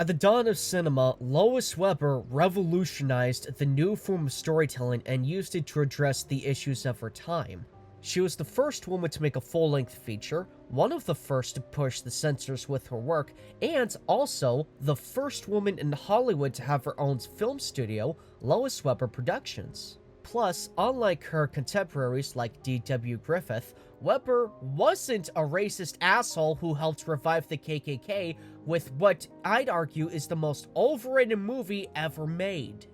At the dawn of cinema, Lois Weber revolutionized the new form of storytelling and used it to address the issues of her time. She was the first woman to make a full-length feature, one of the first to push the censors with her work, and also the first woman in Hollywood to have her own film studio, Lois Weber Productions. Plus, unlike her contemporaries like D.W. Griffith, Weber wasn't a racist asshole who helped revive the KKK with what I'd argue is the most overrated movie ever made.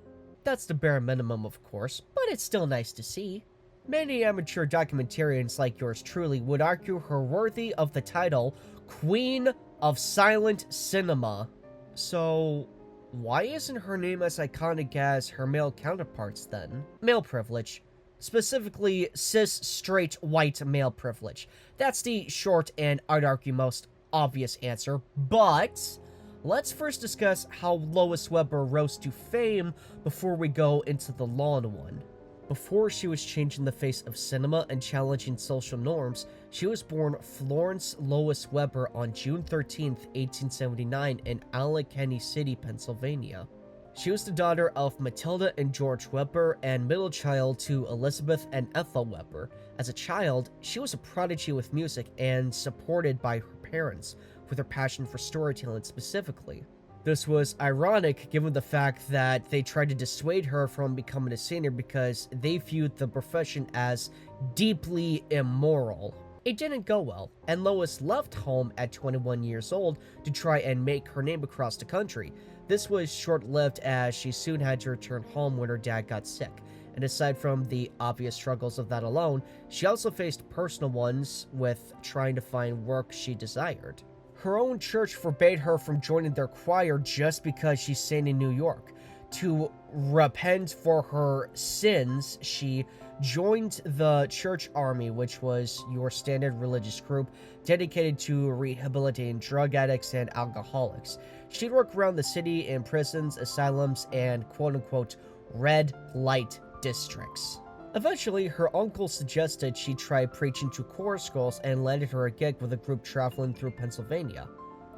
That's the bare minimum, of course, but it's still nice to see. Many amateur documentarians like yours truly would argue her worthy of the title Queen of Silent Cinema. So, why isn't her name as iconic as her male counterparts then? Male privilege. Specifically, cis, straight, white male privilege. That's the short and, I'd argue, most obvious answer, but let's first discuss how Lois Weber rose to fame before we go into the long one. Before she was changing the face of cinema and challenging social norms, she was born Florence Lois Weber on June 13, 1879 in Allegheny City, Pennsylvania. She was the daughter of Matilda and George Weber and middle child to Elizabeth and Ethel Weber. As a child, she was a prodigy with music and supported by her parents, with her passion for storytelling specifically. This was ironic given the fact that they tried to dissuade her from becoming a singer because they viewed the profession as deeply immoral. It didn't go well, and Lois left home at 21 years old to try and make her name across the country. This was short-lived as she soon had to return home when her dad got sick, and aside from the obvious struggles of that alone, she also faced personal ones with trying to find work she desired. Her own church forbade her from joining their choir just because she sang in New York. To repent for her sins, she joined the church army, which was your standard religious group dedicated to rehabilitating drug addicts and alcoholics. She'd work around the city in prisons, asylums, and quote-unquote red light districts. Eventually, her uncle suggested she try preaching to chorus girls and landed her a gig with a group traveling through Pennsylvania.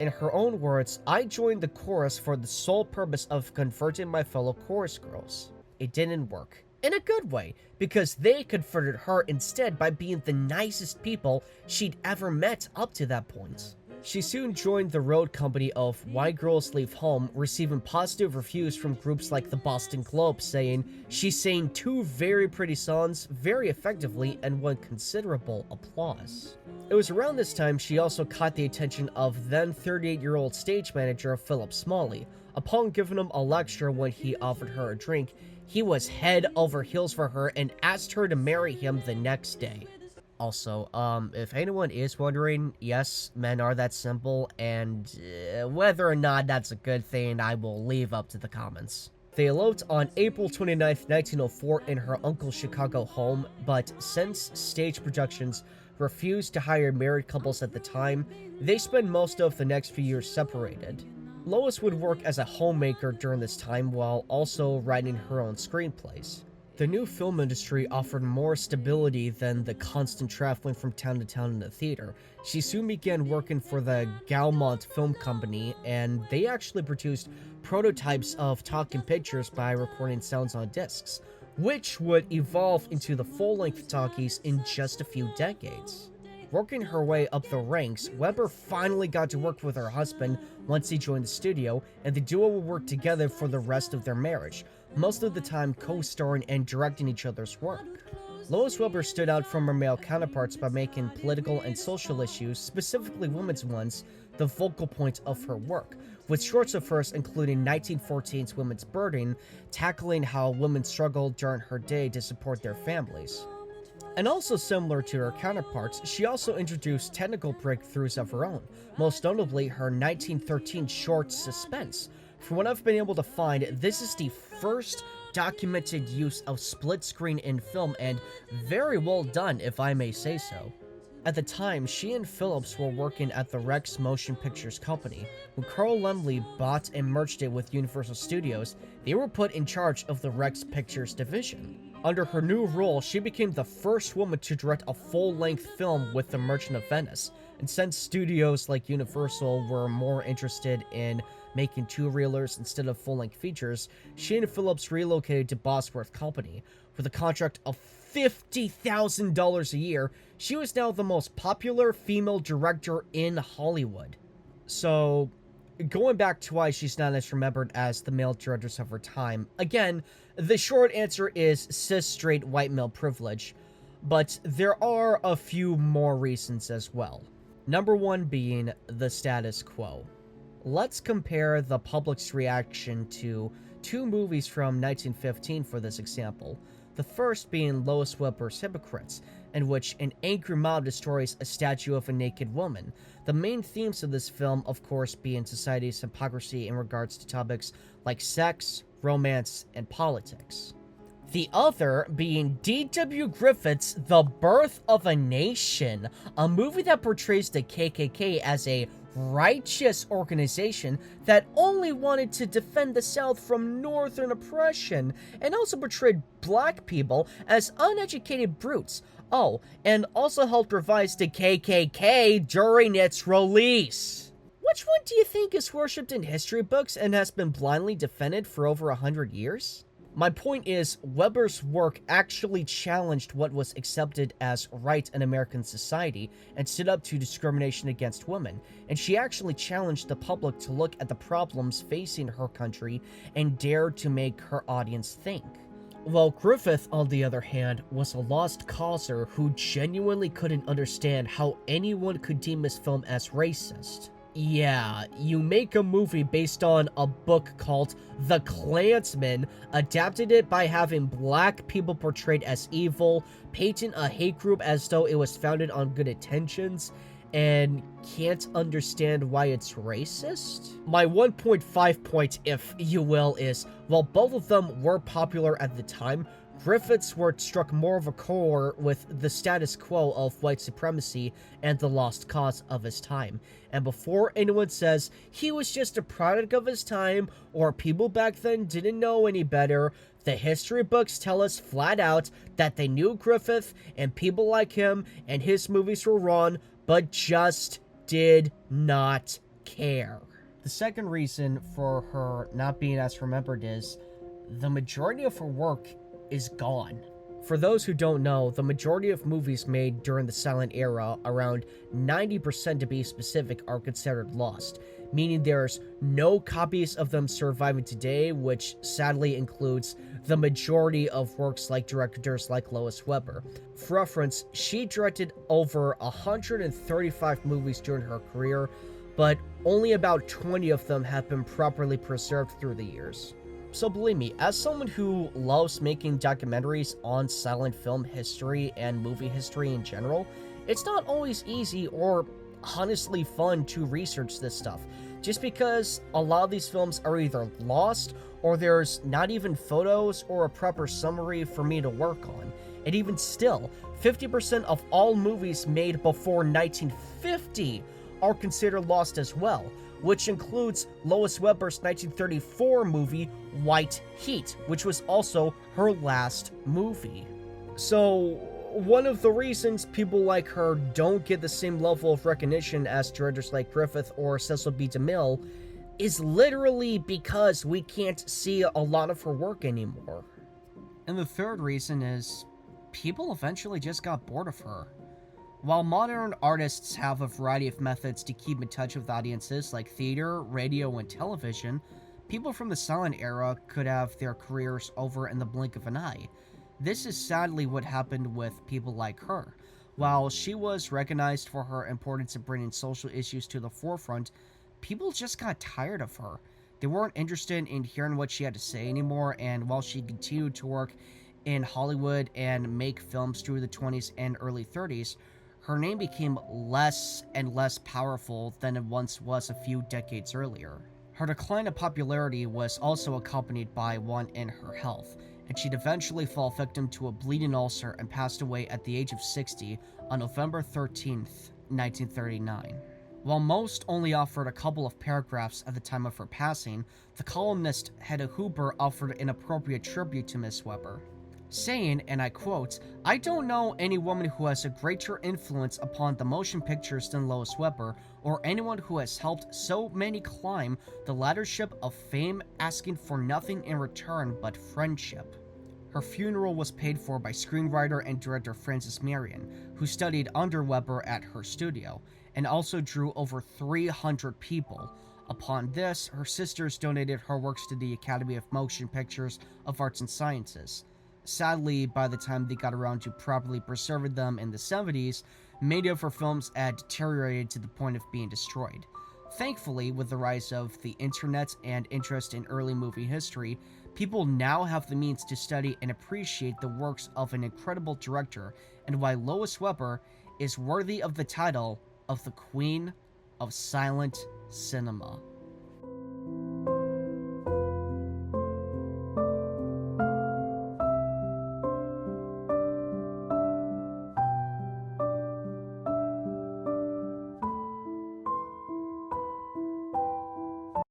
In her own words, "I joined the chorus for the sole purpose of converting my fellow chorus girls." It didn't work. In a good way, because they converted her instead by being the nicest people she'd ever met up to that point. She soon joined the road company of Why Girls Leave Home, receiving positive reviews from groups like the Boston Globe saying she sang 2 very pretty songs very effectively and won considerable applause. It was around this time she also caught the attention of then 38-year-old stage manager Philip Smalley. Upon giving him a lecture when he offered her a drink, he was head over heels for her and asked her to marry him the next day. Also, if anyone is wondering, yes, men are that simple, and whether or not that's a good thing, I will leave up to the comments. They eloped on April 29, 1904 in her uncle's Chicago home, but since stage productions refused to hire married couples at the time, they spent most of the next few years separated. Lois would work as a homemaker during this time while also writing her own screenplays. The new film industry offered more stability than the constant traveling from town to town in the theater. She soon began working for the Gaumont Film Company, and they actually produced prototypes of talking pictures by recording sounds on discs, which would evolve into the full-length talkies in just a few decades. Working her way up the ranks, Weber finally got to work with her husband once he joined the studio, and the duo would work together for the rest of their marriage, most of the time co-starring and directing each other's work. Lois Weber stood out from her male counterparts by making political and social issues, specifically women's ones, the focal point of her work, with shorts of hers including 1914's Women's Burden, tackling how women struggled during her day to support their families. And also similar to her counterparts, she also introduced technical breakthroughs of her own, most notably her 1913 short Suspense. From what I've been able to find, this is the first documented use of split screen in film, and very well done if I may say so. At the time, she and Phillips were working at the Rex Motion Pictures Company. When Carl Laemmle bought and merged it with Universal Studios, they were put in charge of the Rex Pictures division. Under her new role, she became the first woman to direct a full-length film with The Merchant of Venice. And since studios like Universal were more interested in making two-reelers instead of full-length features, she and Phillips relocated to Bosworth Company. With a contract of $50,000 a year, she was now the most popular female director in Hollywood. So, going back to why she's not as remembered as the male directors of her time, again, the short answer is cis straight white male privilege, but there are a few more reasons as well. Number one being the status quo. Let's compare the public's reaction to two movies from 1915 for this example. The first being Lois Weber's Hypocrites, in which an angry mob destroys a statue of a naked woman. The main themes of this film, of course, being society's hypocrisy in regards to topics like sex, romance, and politics. The other being D.W. Griffith's The Birth of a Nation, a movie that portrays the KKK as a righteous organization that only wanted to defend the South from Northern oppression, and also portrayed black people as uneducated brutes. Oh, and also helped revise the KKK during its release. Which one do you think is worshipped in history books and has been blindly defended for over 100 years? My point is, Weber's work actually challenged what was accepted as right in American society and stood up to discrimination against women, and she actually challenged the public to look at the problems facing her country and dared to make her audience think. While Griffith, on the other hand, was a lost causer who genuinely couldn't understand how anyone could deem his film as racist. Yeah, you make a movie based on a book called The Klansman, adapted it by having black people portrayed as evil, painting a hate group as though it was founded on good intentions, and can't understand why it's racist? My 1.5 point, if you will, is, while both of them were popular at the time, Griffith's work struck more of a chord with the status quo of white supremacy and the lost cause of his time. And before anyone says he was just a product of his time or people back then didn't know any better, the history books tell us flat out that they knew Griffith and people like him and his movies were wrong, but just did not care. The second reason for her not being as remembered is the majority of her work is gone. For those who don't know, the majority of movies made during the silent era, around 90% to be specific, are considered lost, meaning there's no copies of them surviving today, which sadly includes the majority of works like directors like Lois Weber. For reference, she directed over 135 movies during her career, but only about 20 of them have been properly preserved through the years. So believe me, as someone who loves making documentaries on silent film history and movie history in general, it's not always easy or honestly fun to research this stuff, just because a lot of these films are either lost or there's not even photos or a proper summary for me to work on. And even still, 50% of all movies made before 1950 are considered lost as well, which includes Lois Weber's 1934 movie, White Heat, which was also her last movie. So, one of the reasons people like her don't get the same level of recognition as directors like Griffith or Cecil B. DeMille is literally because we can't see a lot of her work anymore. And the third reason is, people eventually just got bored of her. While modern artists have a variety of methods to keep in touch with audiences like theater, radio, and television, people from the silent era could have their careers over in the blink of an eye. This is sadly what happened with people like her. While she was recognized for her importance in bringing social issues to the forefront, people just got tired of her. They weren't interested in hearing what she had to say anymore, and while she continued to work in Hollywood and make films through the 20s and early 30s, her name became less and less powerful than it once was a few decades earlier. Her decline in popularity was also accompanied by one in her health, and she'd eventually fall victim to a bleeding ulcer and passed away at the age of 60 on November 13th, 1939. While most only offered a couple of paragraphs at the time of her passing, the columnist Hedda Huber offered an appropriate tribute to Miss Weber. saying, and I quote, "I don't know any woman who has a greater influence upon the motion pictures than Lois Weber, or anyone who has helped so many climb the laddership of fame asking for nothing in return but friendship." Her funeral was paid for by screenwriter and director Frances Marion, who studied under Weber at her studio, and also drew over 300 people. Upon this, her sisters donated her works to the Academy of Motion Pictures of Arts and Sciences. Sadly, by the time they got around to properly preserving them in the 70s, many of her films had deteriorated to the point of being destroyed. Thankfully, with the rise of the internet and interest in early movie history, people now have the means to study and appreciate the works of an incredible director, and why Lois Weber is worthy of the title of the Queen of Silent Cinema.